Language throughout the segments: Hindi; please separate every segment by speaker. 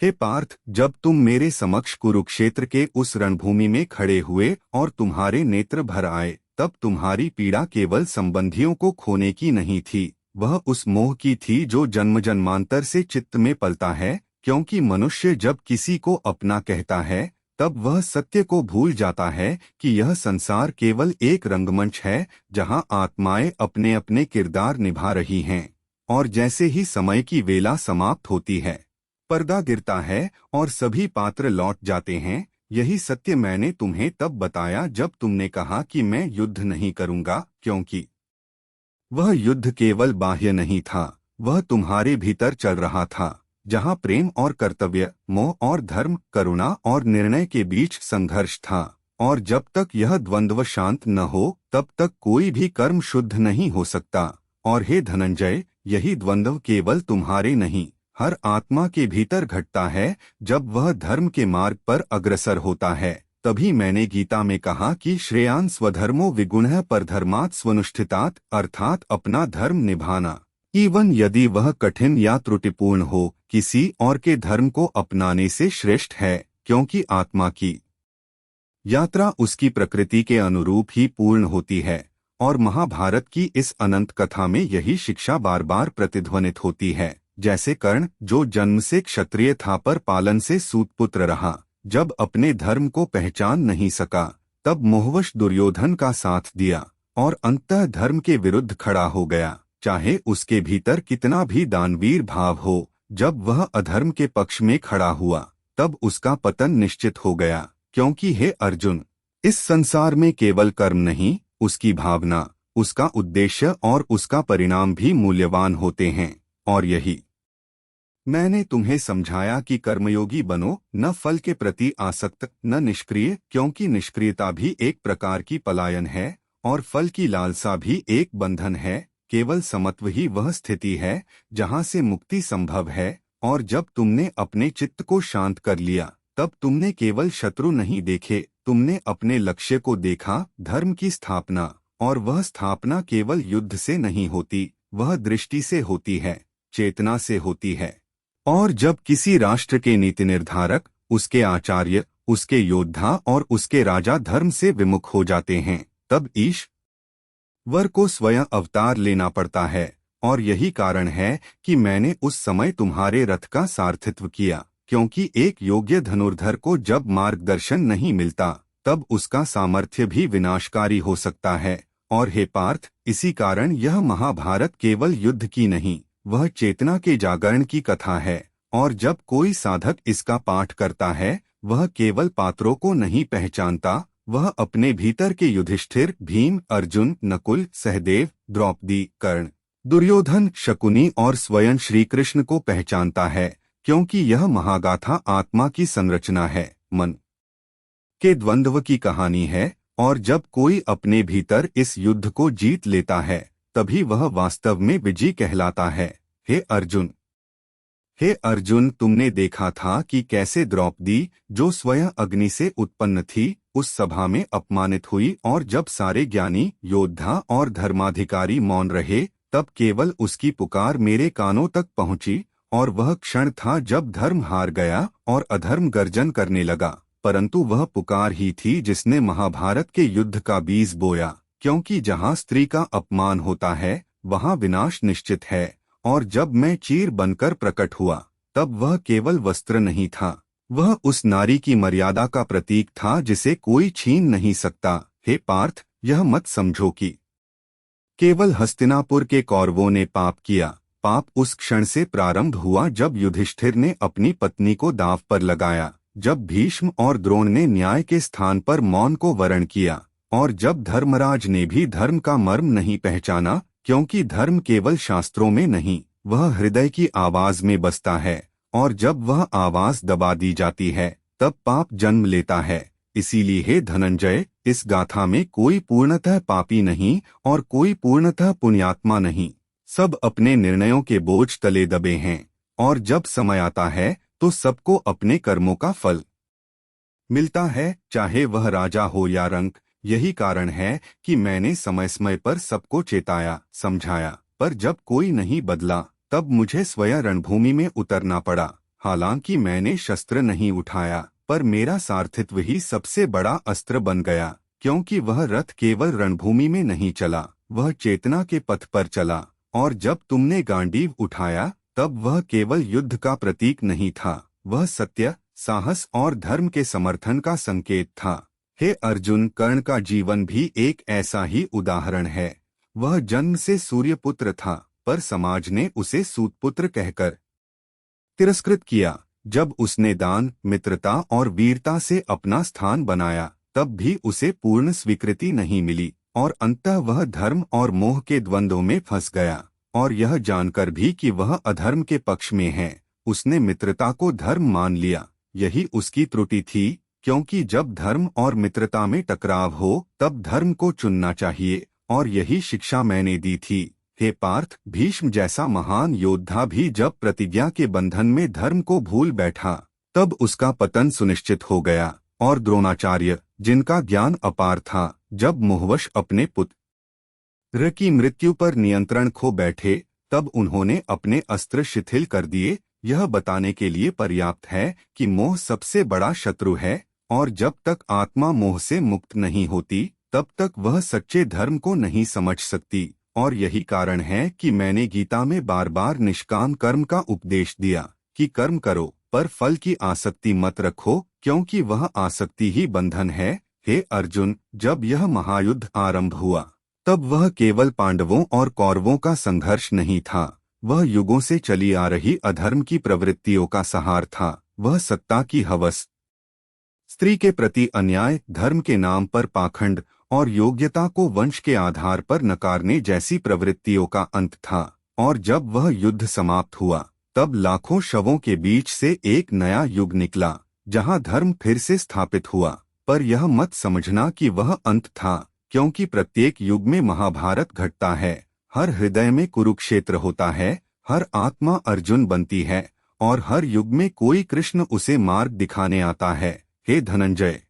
Speaker 1: हे पार्थ, जब तुम मेरे समक्ष कुरुक्षेत्र के उस रणभूमि में खड़े हुए और तुम्हारे नेत्र भर आए, तब तुम्हारी पीड़ा केवल संबंधियों को खोने की नहीं थी, वह उस मोह की थी जो जन्म जन्मांतर से चित्त में पलता है। क्योंकि मनुष्य जब किसी को अपना कहता है, तब वह सत्य को भूल जाता है कि यह संसार केवल एक रंगमंच है जहां आत्माएं अपने अपने किरदार निभा रही हैं। और जैसे ही समय की वेला समाप्त होती है, पर्दा गिरता है और सभी पात्र लौट जाते हैं। यही सत्य मैंने तुम्हें तब बताया जब तुमने कहा कि मैं युद्ध नहीं करूंगा, क्योंकि वह युद्ध केवल बाह्य नहीं था, वह तुम्हारे भीतर चल रहा था, जहां प्रेम और कर्तव्य, मोह और धर्म, करुणा और निर्णय के बीच संघर्ष था। और जब तक यह द्वंद्व शांत न हो, तब तक कोई भी कर्म शुद्ध नहीं हो सकता। और हे धनंजय, यही द्वंद्व केवल तुम्हारे नहीं, हर आत्मा के भीतर घटता है जब वह धर्म के मार्ग पर अग्रसर होता है। तभी मैंने गीता में कहा कि श्रेयान् स्वधर्मो विगुणः परधर्मात् स्वनुष्ठितात्, अर्थात अपना धर्म निभाना, एवं यदि वह कठिन या त्रुटिपूर्ण हो, किसी और के धर्म को अपनाने से श्रेष्ठ है। क्योंकि आत्मा की यात्रा उसकी प्रकृति के अनुरूप ही पूर्ण होती है। और महाभारत की इस अनंत कथा में यही शिक्षा बार बार प्रतिध्वनित होती है। जैसे कर्ण, जो जन्म से क्षत्रिय था पर पालन से सूतपुत्र रहा, जब अपने धर्म को पहचान नहीं सका, तब मोहवश दुर्योधन का साथ दिया और अंततः धर्म के विरुद्ध खड़ा हो गया। चाहे उसके भीतर कितना भी दानवीर भाव हो, जब वह अधर्म के पक्ष में खड़ा हुआ, तब उसका पतन निश्चित हो गया। क्योंकि हे अर्जुन, इस संसार में केवल कर्म नहीं, उसकी भावना, उसका उद्देश्य और उसका परिणाम भी मूल्यवान होते हैं। और यही मैंने तुम्हें समझाया कि कर्मयोगी बनो, न फल के प्रति आसक्त, न निष्क्रिय, क्योंकि निष्क्रियता भी एक प्रकार की पलायन है और फल की लालसा भी एक बंधन है। केवल समत्व ही वह स्थिति है जहां से मुक्ति संभव है। और जब तुमने अपने चित्त को शांत कर लिया, तब तुमने केवल शत्रु नहीं देखे, तुमने अपने लक्ष्य को देखा, धर्म की स्थापना। और वह स्थापना केवल युद्ध से नहीं होती, वह दृष्टि से होती है, चेतना से होती है। और जब किसी राष्ट्र के नीति निर्धारक, उसके आचार्य, उसके योद्धा और उसके राजा धर्म से विमुख हो जाते हैं, तब ईश्वर को स्वयं अवतार लेना पड़ता है। और यही कारण है कि मैंने उस समय तुम्हारे रथ का सारथित्व किया। क्योंकि एक योग्य धनुर्धर को जब मार्गदर्शन नहीं मिलता, तब उसका सामर्थ्य भी विनाशकारी हो सकता है। और हे पार्थ, इसी कारण यह महाभारत केवल युद्ध की नहीं, वह चेतना के जागरण की कथा है। और जब कोई साधक इसका पाठ करता है, वह केवल पात्रों को नहीं पहचानता, वह अपने भीतर के युधिष्ठिर, भीम, अर्जुन, नकुल, सहदेव, द्रौपदी, कर्ण, दुर्योधन, शकुनी और स्वयं श्री कृष्ण को पहचानता है। क्योंकि यह महागाथा आत्मा की संरचना है, मन के द्वंद्व की कहानी है। और जब कोई अपने भीतर इस युद्ध को जीत लेता है, तभी वह वास्तव में विजयी कहलाता है। हे अर्जुन, तुमने देखा था कि कैसे द्रौपदी, जो स्वयं अग्नि से उत्पन्न थी, उस सभा में अपमानित हुई। और जब सारे ज्ञानी, योद्धा और धर्माधिकारी मौन रहे, तब केवल उसकी पुकार मेरे कानों तक पहुंची। और वह क्षण था जब धर्म हार गया और अधर्म गर्जन करने लगा। परंतु वह पुकार ही थी जिसने महाभारत के युद्ध का बीज बोया। क्योंकि जहां स्त्री का अपमान होता है, वहां विनाश निश्चित है। और जब मैं चीर बनकर प्रकट हुआ, तब वह केवल वस्त्र नहीं था, वह उस नारी की मर्यादा का प्रतीक था जिसे कोई छीन नहीं सकता। हे पार्थ, यह मत समझो कि केवल हस्तिनापुर के कौरवों ने पाप किया। पाप उस क्षण से प्रारंभ हुआ जब युधिष्ठिर ने अपनी पत्नी को दांव पर लगाया, जब भीष्म और द्रोण ने न्याय के स्थान पर मौन को वरण किया, और जब धर्मराज ने भी धर्म का मर्म नहीं पहचाना। क्योंकि धर्म केवल शास्त्रों में नहीं, वह हृदय की आवाज में बसता है। और जब वह आवाज दबा दी जाती है, तब पाप जन्म लेता है। इसीलिए हे धनंजय, इस गाथा में कोई पूर्णतः पापी नहीं और कोई पूर्णतः पुण्यात्मा नहीं। सब अपने निर्णयों के बोझ तले दबे हैं। और जब समय आता है, तो सबको अपने कर्मों का फल मिलता है, चाहे वह राजा हो या रंक। यही कारण है कि मैंने समय समय पर सबको चेताया, समझाया, पर जब कोई नहीं बदला, तब मुझे स्वयं रणभूमि में उतरना पड़ा। हालांकि मैंने शस्त्र नहीं उठाया, पर मेरा सारथित्व ही सबसे बड़ा अस्त्र बन गया, क्योंकि वह रथ केवल रणभूमि में नहीं चला, वह चेतना के पथ पर चला। और जब तुमने गांडीव उठाया, तब वह केवल युद्ध का प्रतीक नहीं था, वह सत्य, साहस और धर्म के समर्थन का संकेत था। हे अर्जुन, कर्ण का जीवन भी एक ऐसा ही उदाहरण है। वह जन्म से सूर्यपुत्र था, पर समाज ने उसे सूतपुत्र कहकर तिरस्कृत किया। जब उसने दान, मित्रता और वीरता से अपना स्थान बनाया, तब भी उसे पूर्ण स्वीकृति नहीं मिली, और अंततः वह धर्म और मोह के द्वंद्व में फंस गया। और यह जानकर भी कि वह अधर्म के पक्ष में है, उसने मित्रता को धर्म मान लिया। यही उसकी त्रुटि थी, क्योंकि जब धर्म और मित्रता में टकराव हो, तब धर्म को चुनना चाहिए, और यही शिक्षा मैंने दी थी। हे पार्थ, भीष्म जैसा महान योद्धा भी जब प्रतिज्ञा के बंधन में धर्म को भूल बैठा, तब उसका पतन सुनिश्चित हो गया। और द्रोणाचार्य, जिनका ज्ञान अपार था, जब मोहवश अपने पुत्र की मृत्यु पर नियंत्रण खो बैठे, तब उन्होंने अपने अस्त्र शिथिल कर दिए। यह बताने के लिए पर्याप्त है कि मोह सबसे बड़ा शत्रु है, और जब तक आत्मा मोह से मुक्त नहीं होती, तब तक वह सच्चे धर्म को नहीं समझ सकती। और यही कारण है कि मैंने गीता में बार बार निष्काम कर्म का उपदेश दिया कि कर्म करो, पर फल की आसक्ति मत रखो, क्योंकि वह आसक्ति ही बंधन है। हे अर्जुन, जब यह महायुद्ध आरंभ हुआ, तब वह केवल पांडवों और कौरवों का संघर्ष नहीं था, वह युगों से चली आ रही अधर्म की प्रवृत्तियों का सहार था। वह सत्ता की हवस, स्त्री के प्रति अन्याय, धर्म के नाम पर पाखंड और योग्यता को वंश के आधार पर नकारने जैसी प्रवृत्तियों का अंत था। और जब वह युद्ध समाप्त हुआ, तब लाखों शवों के बीच से एक नया युग निकला, जहां धर्म फिर से स्थापित हुआ। पर यह मत समझना कि वह अंत था, क्योंकि प्रत्येक युग में महाभारत घटता है, हर हृदय में कुरुक्षेत्र होता है, हर आत्मा अर्जुन बनती है, और हर युग में कोई कृष्ण उसे मार्ग दिखाने आता है। हे धनंजय,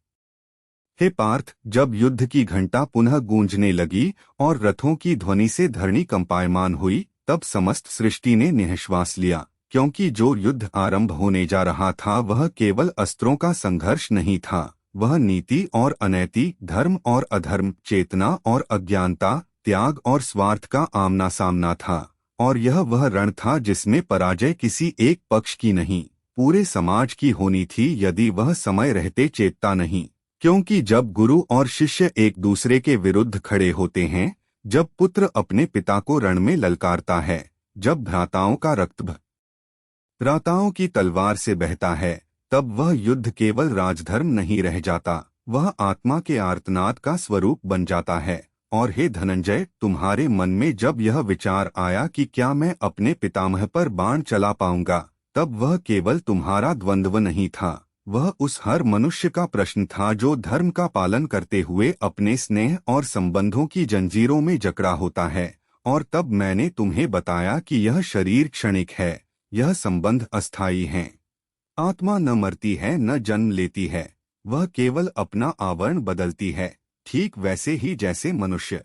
Speaker 1: हे पार्थ, जब युद्ध की घंटा पुनः गूंजने लगी और रथों की ध्वनि से धरणी कंपायमान हुई, तब समस्त सृष्टि ने निःश्वास लिया, क्योंकि जो युद्ध आरंभ होने जा रहा था वह केवल अस्त्रों का संघर्ष नहीं था, वह नीति और अनैति, धर्म और अधर्म, चेतना और अज्ञानता, त्याग और स्वार्थ का आमना सामना था। और यह वह रण था जिसमें पराजय किसी एक पक्ष की नहीं, पूरे समाज की होनी थी, यदि वह समय रहते चेतता नहीं। क्योंकि जब गुरु और शिष्य एक दूसरे के विरुद्ध खड़े होते हैं, जब पुत्र अपने पिता को रण में ललकारता है, जब भ्राताओं का रक्त भ्राताओं की तलवार से बहता है, तब वह युद्ध केवल राजधर्म नहीं रह जाता, वह आत्मा के आर्तनाद का स्वरूप बन जाता है। और हे धनंजय, तुम्हारे मन में जब यह विचार आया कि क्या मैं अपने पितामह पर बाण चला पाऊंगा, तब वह केवल तुम्हारा द्वंद्व नहीं था, वह उस हर मनुष्य का प्रश्न था जो धर्म का पालन करते हुए अपने स्नेह और संबंधों की जंजीरों में जकड़ा होता है। और तब मैंने तुम्हें बताया कि यह शरीर क्षणिक है, यह संबंध अस्थायी हैं। आत्मा न मरती है न जन्म लेती है, वह केवल अपना आवरण बदलती है, ठीक वैसे ही जैसे मनुष्य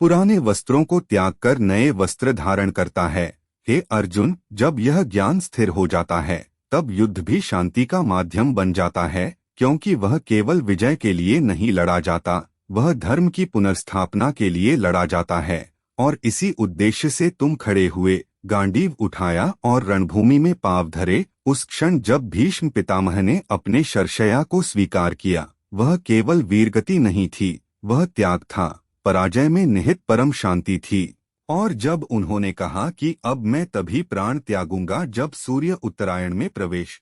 Speaker 1: पुराने वस्त्रों को त्याग कर नए वस्त्र धारण करता है। हे अर्जुन, जब यह ज्ञान स्थिर हो जाता है, तब युद्ध भी शांति का माध्यम बन जाता है, क्योंकि वह केवल विजय के लिए नहीं लड़ा जाता, वह धर्म की पुनर्स्थापना के लिए लड़ा जाता है। और इसी उद्देश्य से तुम खड़े हुए, गांडीव उठाया और रणभूमि में पांव धरे। उस क्षण जब भीष्म पितामह ने अपने शरशया को स्वीकार किया, वह केवल वीरगति नहीं थी, वह त्याग था, पराजय में निहित परम शांति थी। और जब उन्होंने कहा कि अब मैं तभी प्राण त्यागूंगा जब सूर्य उत्तरायण में प्रवेश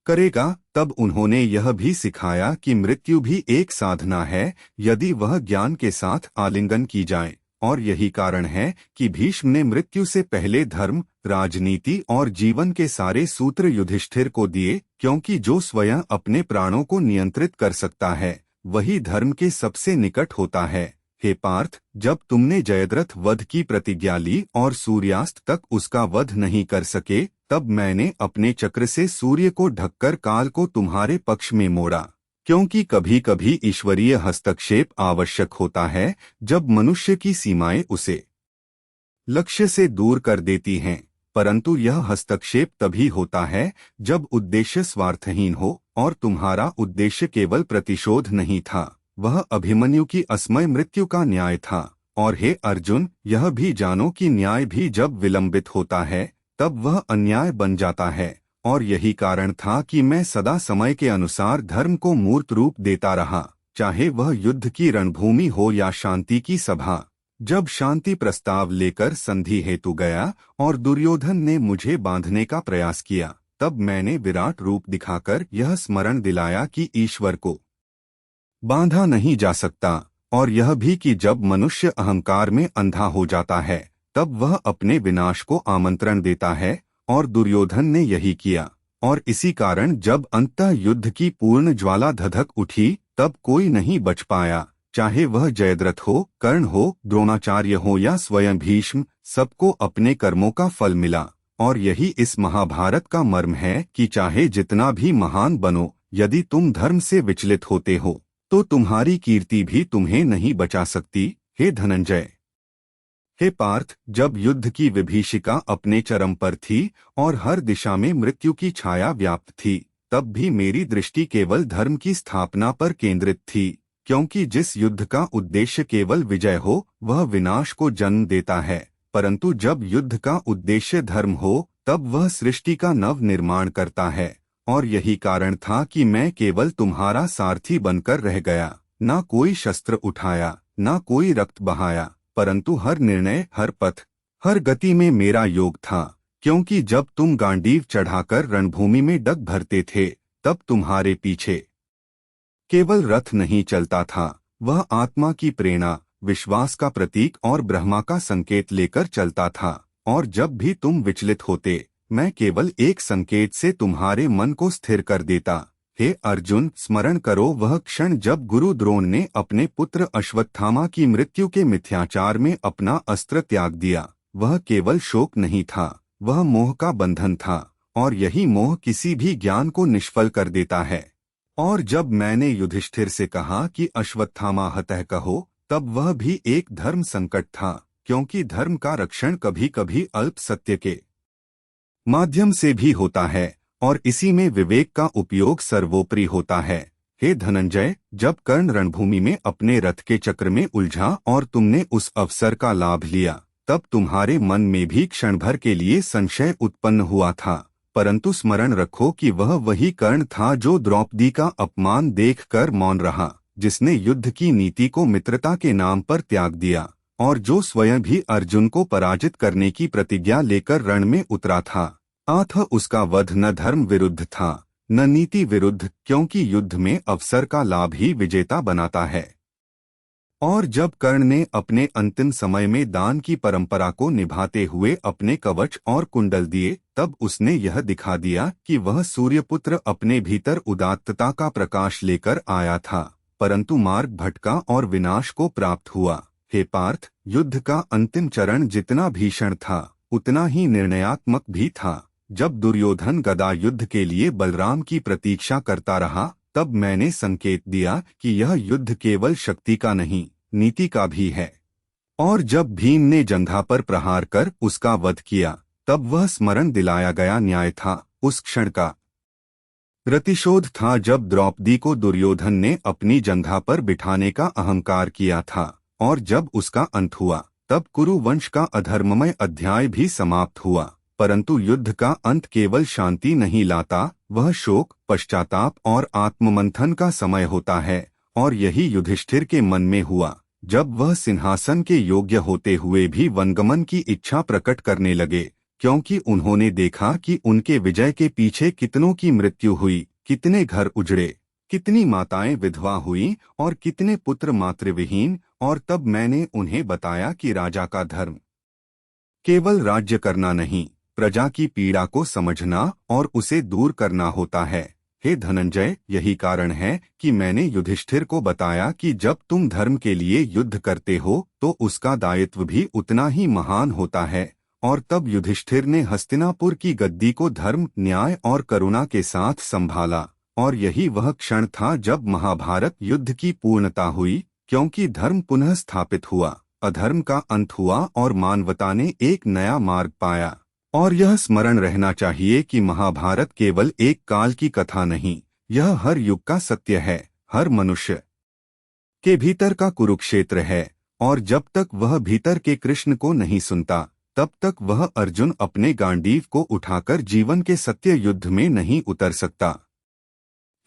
Speaker 1: करेगा, तब उन्होंने यह भी सिखाया कि मृत्यु भी एक साधना है, यदि वह ज्ञान के साथ आलिंगन की जाए। और यही कारण है कि भीष्म ने मृत्यु से पहले धर्म, राजनीति और जीवन के सारे सूत्र युधिष्ठिर को दिए, क्योंकि जो स्वयं अपने प्राणों को नियंत्रित कर सकता है, वही धर्म के सबसे निकट होता है। हे पार्थ, जब तुमने जयद्रथ वध की प्रतिज्ञा ली और सूर्यास्त तक उसका वध नहीं कर सके, तब मैंने अपने चक्र से सूर्य को ढककर काल को तुम्हारे पक्ष में मोड़ा, क्योंकि कभी कभी ईश्वरीय हस्तक्षेप आवश्यक होता है, जब मनुष्य की सीमाएं उसे लक्ष्य से दूर कर देती हैं। परंतु यह हस्तक्षेप तभी होता है जब उद्देश्य स्वार्थहीन हो, और तुम्हारा उद्देश्य केवल प्रतिशोध नहीं था, वह अभिमन्यु की असमय मृत्यु का न्याय था। और हे अर्जुन, यह भी जानो कि न्याय भी जब विलंबित होता है तब वह अन्याय बन जाता है, और यही कारण था कि मैं सदा समय के अनुसार धर्म को मूर्त रूप देता रहा, चाहे वह युद्ध की रणभूमि हो या शांति की सभा। जब शांति प्रस्ताव लेकर संधि हेतु गया और दुर्योधन ने मुझे बांधने का प्रयास किया, तब मैंने विराट रूप दिखाकर यह स्मरण दिलाया कि ईश्वर को बांधा नहीं जा सकता, और यह भी कि जब मनुष्य अहंकार में अंधा हो जाता है तब वह अपने विनाश को आमंत्रण देता है, और दुर्योधन ने यही किया। और इसी कारण जब अंततः युद्ध की पूर्ण ज्वाला धधक उठी तब कोई नहीं बच पाया, चाहे वह जयद्रथ हो, कर्ण हो, द्रोणाचार्य हो या स्वयं भीष्म, सबको अपने कर्मों का फल मिला। और यही इस महाभारत का मर्म है कि चाहे जितना भी महान बनो, यदि तुम धर्म से विचलित होते हो तो तुम्हारी कीर्ति भी तुम्हें नहीं बचा सकती। हे धनंजय, हे पार्थ, जब युद्ध की विभीषिका अपने चरम पर थी और हर दिशा में मृत्यु की छाया व्याप्त थी, तब भी मेरी दृष्टि केवल धर्म की स्थापना पर केंद्रित थी, क्योंकि जिस युद्ध का उद्देश्य केवल विजय हो वह विनाश को जन्म देता है, परंतु जब युद्ध का उद्देश्य धर्म हो तब वह सृष्टि का नव निर्माण करता है। और यही कारण था कि मैं केवल तुम्हारा सारथी बनकर रह गया, ना कोई शस्त्र उठाया, ना कोई रक्त बहाया, परंतु हर निर्णय, हर पथ, हर गति में मेरा योग था। क्योंकि जब तुम गांडीव चढ़ाकर रणभूमि में डग भरते थे तब तुम्हारे पीछे केवल रथ नहीं चलता था, वह आत्मा की प्रेरणा, विश्वास का प्रतीक और ब्रह्मा का संकेत लेकर चलता था। और जब भी तुम विचलित होते, मैं केवल एक संकेत से तुम्हारे मन को स्थिर कर देता। हे अर्जुन, स्मरण करो वह क्षण जब गुरु द्रोण ने अपने पुत्र अश्वत्थामा की मृत्यु के मिथ्याचार में अपना अस्त्र त्याग दिया। वह केवल शोक नहीं था, वह मोह का बंधन था, और यही मोह किसी भी ज्ञान को निष्फल कर देता है। और जब मैंने युधिष्ठिर से कहा कि अश्वत्थामा हतः कहो, तब वह भी एक धर्म संकट था, क्योंकि धर्म का रक्षण कभी कभी अल्प सत्य के माध्यम से भी होता है, और इसी में विवेक का उपयोग सर्वोपरि होता है। हे धनंजय, जब कर्ण रणभूमि में अपने रथ के चक्र में उलझा और तुमने उस अवसर का लाभ लिया, तब तुम्हारे मन में भी क्षण भर के लिए संशय उत्पन्न हुआ था, परंतु स्मरण रखो कि वह वही कर्ण था जो द्रौपदी का अपमान देखकर मौन रहा, जिसने युद्ध की नीति को मित्रता के नाम पर त्याग दिया, और जो स्वयं भी अर्जुन को पराजित करने की प्रतिज्ञा लेकर रण में उतरा था। अतः उसका वध न धर्म विरुद्ध था, न नीति विरुद्ध, क्योंकि युद्ध में अवसर का लाभ ही विजेता बनाता है। और जब कर्ण ने अपने अंतिम समय में दान की परंपरा को निभाते हुए अपने कवच और कुंडल दिए, तब उसने यह दिखा दिया कि वह सूर्यपुत्र अपने भीतर उदात्तता का प्रकाश लेकर आया था, परंतु मार्ग भटका और विनाश को प्राप्त हुआ। हे पार्थ, युद्ध का अंतिम चरण जितना भीषण था उतना ही निर्णयात्मक भी था। जब दुर्योधन गदा युद्ध के लिए बलराम की प्रतीक्षा करता रहा, तब मैंने संकेत दिया कि यह युद्ध केवल शक्ति का नहीं, नीति का भी है। और जब भीम ने जंघा पर प्रहार कर उसका वध किया, तब वह स्मरण दिलाया गया न्याय था, उस क्षण का प्रतिशोध था जब द्रौपदी को दुर्योधन ने अपनी जंघा पर बिठाने का अहंकार किया था। और जब उसका अंत हुआ, तब कुरु वंश का अधर्ममय अध्याय भी समाप्त हुआ। परंतु युद्ध का अंत केवल शांति नहीं लाता, वह शोक, पश्चाताप और आत्ममंथन का समय होता है। और यही युधिष्ठिर के मन में हुआ, जब वह सिंहासन के योग्य होते हुए भी वनगमन की इच्छा प्रकट करने लगे, क्योंकि उन्होंने देखा कि उनके विजय के पीछे कितनों की मृत्यु हुई, कितने घर उजड़े, कितनी माताएं विधवा हुईं और कितने पुत्र मातृविहीन। और तब मैंने उन्हें बताया कि राजा का धर्म केवल राज्य करना नहीं, प्रजा की पीड़ा को समझना और उसे दूर करना होता है। हे धनंजय, यही कारण है कि मैंने युधिष्ठिर को बताया कि जब तुम धर्म के लिए युद्ध करते हो तो उसका दायित्व भी उतना ही महान होता है। और तब युधिष्ठिर ने हस्तिनापुर की गद्दी को धर्म, न्याय और करुणा के साथ संभाला। और यही वह क्षण था जब महाभारत युद्ध की पूर्णता हुई, क्योंकि धर्म पुनः स्थापित हुआ, अधर्म का अंत हुआ और मानवता ने एक नया मार्ग पाया। और यह स्मरण रहना चाहिए कि महाभारत केवल एक काल की कथा नहीं, यह हर युग का सत्य है, हर मनुष्य के भीतर का कुरुक्षेत्र है। और जब तक वह भीतर के कृष्ण को नहीं सुनता, तब तक वह अर्जुन अपने गांडीव को उठाकर जीवन के सत्य युद्ध में नहीं उतर सकता।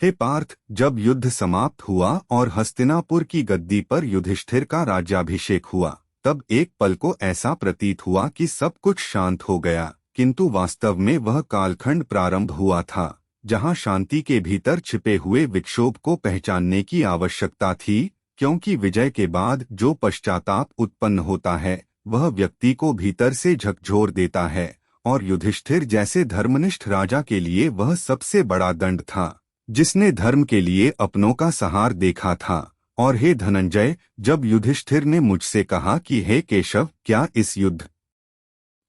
Speaker 1: हे पार्थ, जब युद्ध समाप्त हुआ और हस्तिनापुर की गद्दी पर युधिष्ठिर का राज्याभिषेक हुआ, तब एक पल को ऐसा प्रतीत हुआ कि सब कुछ शांत हो गया, किंतु वास्तव में वह कालखंड प्रारंभ हुआ था जहां शांति के भीतर छिपे हुए विक्षोभ को पहचानने की आवश्यकता थी, क्योंकि विजय के बाद जो पश्चाताप उत्पन्न होता है वह व्यक्ति को भीतर से झकझोर देता है, और युधिष्ठिर जैसे धर्मनिष्ठ राजा के लिए वह सबसे बड़ा दंड था, जिसने धर्म के लिए अपनों का सहार देखा था। और हे धनंजय, जब युधिष्ठिर ने मुझसे कहा कि हे केशव, क्या इस युद्ध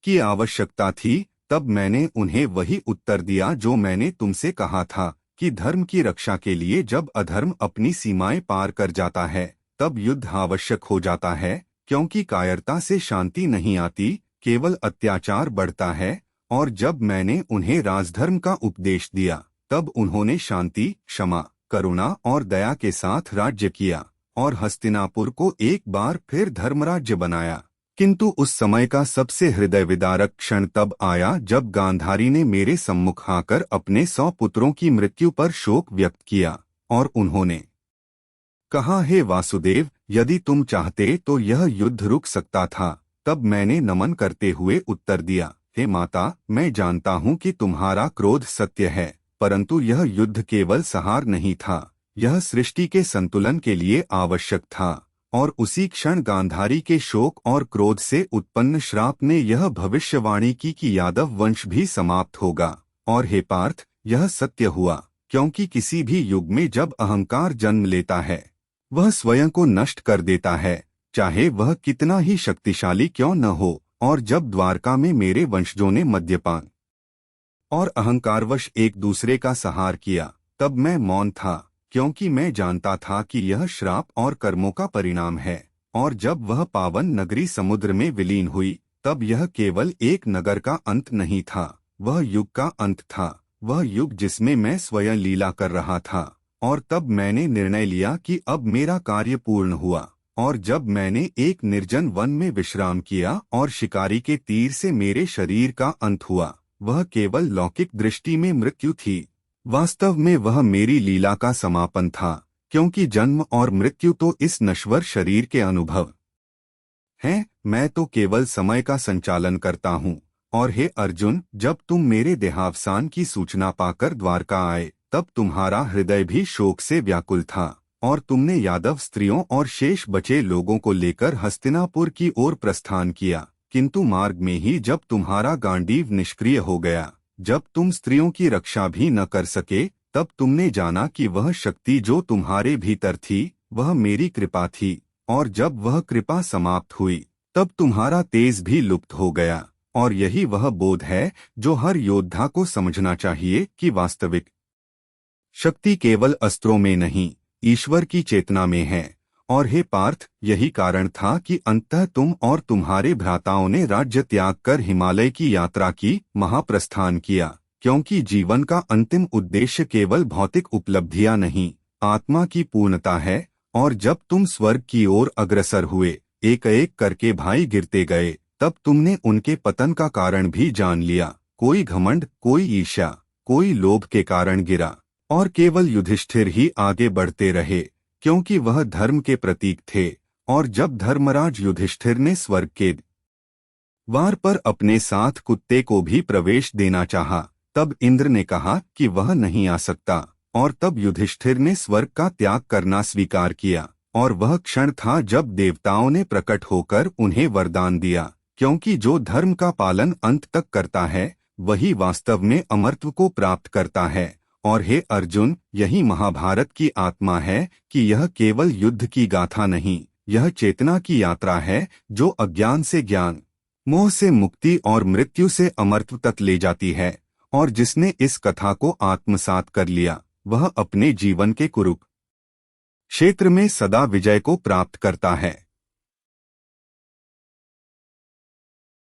Speaker 1: की आवश्यकता थी, तब मैंने उन्हें वही उत्तर दिया जो मैंने तुमसे कहा था कि धर्म की रक्षा के लिए जब अधर्म अपनी सीमाएं पार कर जाता है तब युद्ध आवश्यक हो जाता है, क्योंकि कायरता से शांति नहीं आती, केवल अत्याचार बढ़ता है। और जब मैंने उन्हें राजधर्म का उपदेश दिया तब उन्होंने शांति, क्षमा, करुणा और दया के साथ राज्य किया और हस्तिनापुर को एक बार फिर धर्मराज्य बनाया। किंतु उस समय का सबसे हृदय विदारक क्षण तब आया जब गांधारी ने मेरे सम्मुख आकर अपने 100 पुत्रों की मृत्यु पर शोक व्यक्त किया, और उन्होंने कहा, हे वासुदेव, यदि तुम चाहते तो यह युद्ध रुक सकता था। तब मैंने नमन करते हुए उत्तर दिया, हे माता, मैं जानता हूँ कि तुम्हारा क्रोध सत्य है, परंतु यह युद्ध केवल सहार नहीं था, यह सृष्टि के संतुलन के लिए आवश्यक था। और उसी क्षण गांधारी के शोक और क्रोध से उत्पन्न श्राप ने यह भविष्यवाणी की कि यादव वंश भी समाप्त होगा। और हे पार्थ, यह सत्य हुआ, क्योंकि किसी भी युग में जब अहंकार जन्म लेता है वह स्वयं को नष्ट कर देता है, चाहे वह कितना ही शक्तिशाली क्यों न हो। और जब द्वारका में मेरे वंशजों ने मद्यपान और अहंकारवश एक दूसरे का सहार किया, तब मैं मौन था, क्योंकि मैं जानता था कि यह श्राप और कर्मों का परिणाम है। और जब वह पावन नगरी समुद्र में विलीन हुई, तब यह केवल एक नगर का अंत नहीं था, वह युग का अंत था, वह युग जिसमें मैं स्वयं लीला कर रहा था। और तब मैंने निर्णय लिया कि अब मेरा कार्य पूर्ण हुआ। और जब मैंने एक निर्जन वन में विश्राम किया और शिकारी के तीर से मेरे शरीर का अंत हुआ, वह केवल लौकिक दृष्टि में मृत्यु थी, वास्तव में वह मेरी लीला का समापन था, क्योंकि जन्म और मृत्यु तो इस नश्वर शरीर के अनुभव हैं, मैं तो केवल समय का संचालन करता हूँ। और हे अर्जुन, जब तुम मेरे देहावसान की सूचना पाकर द्वारका आए, तब तुम्हारा हृदय भी शोक से व्याकुल था, और तुमने यादव स्त्रियों और शेष बचे लोगों को लेकर हस्तिनापुर की ओर प्रस्थान किया। किंतु मार्ग में ही जब तुम्हारा गांडीव निष्क्रिय हो गया, जब तुम स्त्रियों की रक्षा भी न कर सके, तब तुमने जाना कि वह शक्ति जो तुम्हारे भीतर थी वह मेरी कृपा थी। और जब वह कृपा समाप्त हुई, तब तुम्हारा तेज भी लुप्त हो गया। और यही वह बोध है जो हर योद्धा को समझना चाहिए कि वास्तविक शक्ति केवल अस्त्रों में नहीं, ईश्वर की चेतना में है। और हे पार्थ, यही कारण था कि अंततः तुम और तुम्हारे भ्राताओं ने राज्य त्याग कर हिमालय की यात्रा की, महाप्रस्थान किया, क्योंकि जीवन का अंतिम उद्देश्य केवल भौतिक उपलब्धियां नहीं, आत्मा की पूर्णता है। और जब तुम स्वर्ग की ओर अग्रसर हुए, एक एक करके भाई गिरते गए, तब तुमने उनके पतन का कारण भी जान लिया। कोई घमंड, कोई ईर्ष्या, कोई लोभ के कारण गिरा, और केवल युधिष्ठिर ही आगे बढ़ते रहे, क्योंकि वह धर्म के प्रतीक थे। और जब धर्मराज युधिष्ठिर ने स्वर्ग के द्वार पर अपने साथ कुत्ते को भी प्रवेश देना चाहा, तब इंद्र ने कहा कि वह नहीं आ सकता। और तब युधिष्ठिर ने स्वर्ग का त्याग करना स्वीकार किया, और वह क्षण था जब देवताओं ने प्रकट होकर उन्हें वरदान दिया, क्योंकि जो धर्म का पालन अंत तक करता है वही वास्तव में अमरत्व को प्राप्त करता है। और हे अर्जुन, यही महाभारत की आत्मा है कि यह केवल युद्ध की गाथा नहीं, यह चेतना की यात्रा है जो अज्ञान से ज्ञान, मोह से मुक्ति और मृत्यु से अमरत्व तक ले जाती है। और जिसने इस कथा को आत्मसात कर लिया, वह अपने जीवन के कुरुक्षेत्र में सदा विजय को प्राप्त करता है।